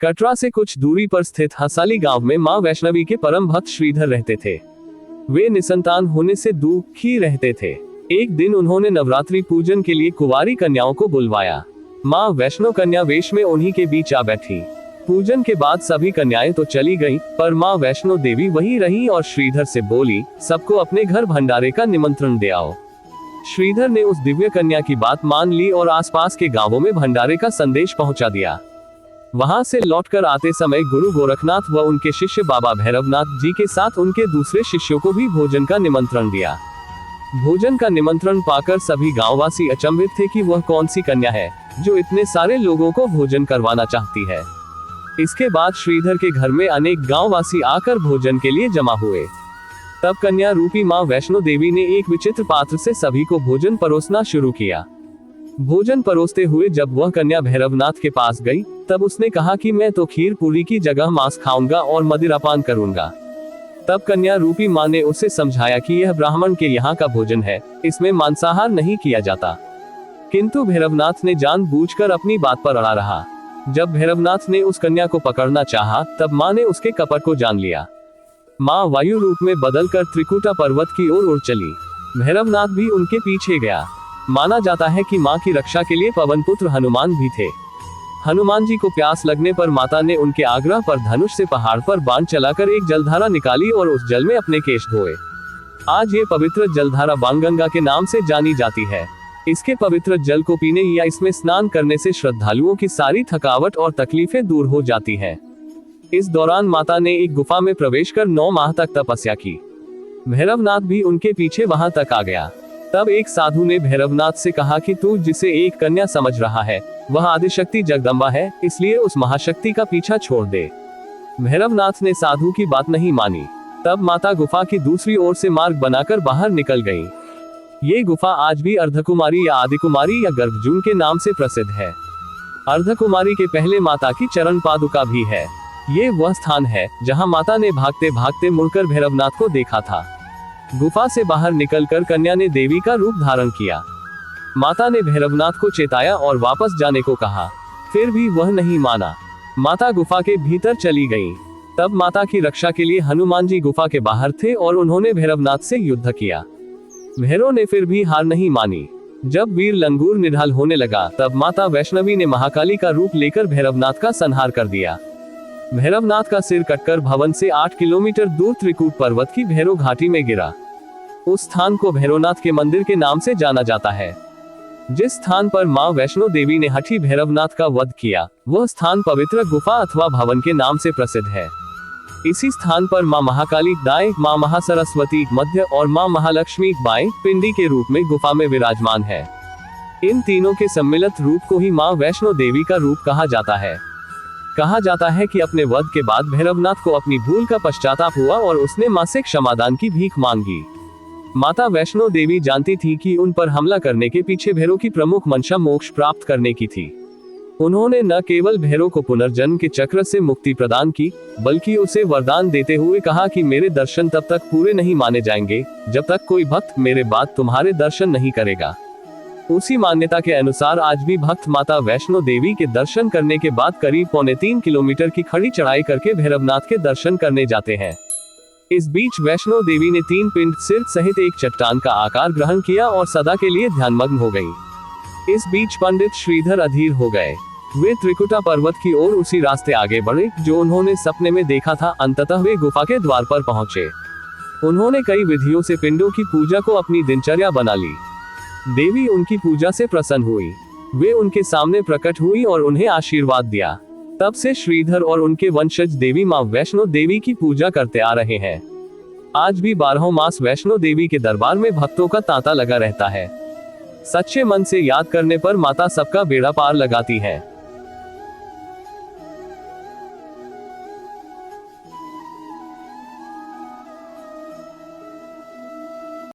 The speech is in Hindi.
कटरा से कुछ दूरी पर स्थित हसाली गांव में मां वैष्णवी के परम भक्त श्रीधर रहते थे। वे निसंतान होने से दुखी रहते थे। एक दिन उन्होंने नवरात्रि पूजन के लिए कुंवारी कन्याओं को बुलवाया। मां वैष्णो कन्या वेश में उन्हीं के बीच आ बैठी। पूजन के बाद सभी कन्याएं तो चली गईं, पर मां वैष्णो देवी वही रही और श्रीधर से बोली, सबको अपने घर भंडारे का निमंत्रण दे आओ। श्रीधर ने उस दिव्य कन्या की बात मान ली और आसपास के गांवों में भंडारे का संदेश पहुंचा दिया। वहां से लौटकर आते समय गुरु गोरखनाथ व उनके शिष्य बाबा भैरवनाथ जी के साथ उनके दूसरे शिष्यों को भी भोजन का निमंत्रण दिया। भोजन का निमंत्रण पाकर सभी गांववासी अचंभित थे कि वह कौन सी कन्या है जो इतने सारे लोगों को भोजन करवाना चाहती है। इसके बाद श्रीधर के घर में अनेक गांववासी आकर भोजन के लिए जमा हुए। तब कन्या रूपी मां वैष्णो देवी ने एक विचित्र पात्र से सभी को भोजन परोसना शुरू किया। भोजन परोसते हुए जब वह कन्या भैरवनाथ के पास गई, तब उसने कहा कि मैं तो खीर पूरी की जगह मांस खाऊंगा और मदिरापान करूंगा। तब कन्या रूपी मां ने उसे समझाया कि यह ब्राह्मण के यहाँ का भोजन है, इसमें मांसाहार नहीं किया जाता। किंतु भैरवनाथ ने जानबूझकर अपनी बात पर अड़ा रहा। जब भैरवनाथ ने उस कन्या को पकड़ना चाहा, तब मां ने उसके कपट को जान लिया। मां वायु रूप में बदलकर त्रिकुटा पर्वत की ओर उड़ चली। भैरवनाथ भी उनके पीछे गया। माना जाता है कि मां की रक्षा के लिए पवन पुत्र हनुमान भी थे। हनुमान जी को प्यास लगने पर माता ने उनके आग्रह पर धनुष से पहाड़ पर बाण चलाकर एक जलधारा निकाली और उस जल में अपने केश धोए। आज ये पवित्र जलधारा बाणगंगा के नाम से जानी जाती है। इसके पवित्र जल को पीने या इसमें स्नान करने से श्रद्धालुओं की सारी थकावट और तकलीफें दूर हो जाती हैं। इस दौरान माता ने एक गुफा में प्रवेश कर 9 माह तक तपस्या की। भैरवनाथ भी उनके पीछे वहां तक आ गया। तब एक साधु ने भैरवनाथ से कहा कि तू जिसे एक कन्या समझ रहा है, वह आदिशक्ति जगदम्बा है, इसलिए उस महाशक्ति का पीछा छोड़ दे। भैरवनाथ ने साधु की बात नहीं मानी। तब माता गुफा की दूसरी ओर से मार्ग बनाकर बाहर निकल गईं। ये गुफा आज भी अर्धकुमारी या आदिकुमारी या गर्भजून के नाम से प्रसिद्ध है। अर्धकुमारी के पहले माता की चरण पादुका भी है। ये वह स्थान है जहां माता ने भागते भागते मुड़कर भैरवनाथ को देखा था। गुफा से बाहर निकलकर कन्या ने देवी का रूप धारण किया। माता ने भैरवनाथ को चेताया और वापस जाने को कहा, फिर भी वह नहीं माना। माता गुफा के भीतर चली गईं। तब माता की रक्षा के लिए हनुमान जी गुफा के बाहर थे और उन्होंने भैरवनाथ से युद्ध किया। भैरव ने फिर भी हार नहीं मानी। जब वीर लंगूर निढाल होने लगा, तब माता वैष्णवी ने महाकाली का रूप लेकर भैरवनाथ का संहार कर दिया। भैरवनाथ का सिर कटकर भवन से 8 किलोमीटर दूर त्रिकूट पर्वत की भैरव घाटी में गिरा। उस स्थान को भैरवनाथ के मंदिर के नाम से जाना जाता है। जिस स्थान पर मां वैष्णो देवी ने हठी भैरवनाथ का वध किया, वह स्थान पवित्र गुफा अथवा भवन के नाम से प्रसिद्ध है। इसी स्थान पर मां महाकाली दाएं, मां महासरस्वती मध्य और मां महालक्ष्मी बाएं पिंडी के रूप में गुफा में विराजमान है। इन तीनों के सम्मिलित रूप को ही मां वैष्णो देवी का रूप कहा जाता है। कहा जाता है कि अपने वध के बाद भैरवनाथ को अपनी भूल का पश्चाताप हुआ और उसने मां से क्षमादान की भीख मांगी। माता वैष्णो देवी जानती थी कि उन पर हमला करने के पीछे भैरव की प्रमुख मंशा मोक्ष प्राप्त करने की थी। उन्होंने न केवल भैरव को पुनर्जन्म के चक्र से मुक्ति प्रदान की, बल्कि उसे वरदान देते हुए कहा कि मेरे दर्शन तब तक पूरे नहीं माने जाएंगे जब तक कोई भक्त मेरे बाद तुम्हारे दर्शन नहीं करेगा। उसी मान्यता के अनुसार आज भी भक्त माता वैष्णो देवी के दर्शन करने के बाद करीब 3.25 किलोमीटर की खड़ी चढ़ाई करके भैरवनाथ के दर्शन करने जाते हैं। इस बीच वैष्णो देवी ने 3 पिंड सिर सहित एक चट्टान का आकार ग्रहण किया और सदा के लिए ध्यानमग्न हो गई। इस बीच पंडित श्रीधर अधीर हो गए। वे त्रिकुटा पर्वत की ओर उसी रास्ते आगे बढ़े जो उन्होंने सपने में देखा था। अंततः वे गुफा के द्वार पर पहुंचे। उन्होंने कई विधियों से पिंडों की पूजा को अपनी दिनचर्या बना ली। देवी उनकी पूजा से प्रसन्न हुई। वे उनके सामने प्रकट हुई और उन्हें आशीर्वाद दिया। तब से श्रीधर और उनके वंशज देवी मां वैष्णो देवी की पूजा करते आ रहे हैं। आज भी 12 मास वैष्णो देवी के दरबार में भक्तों का तांता लगा रहता है। सच्चे मन से याद करने पर माता सबका बेड़ा पार लगाती है।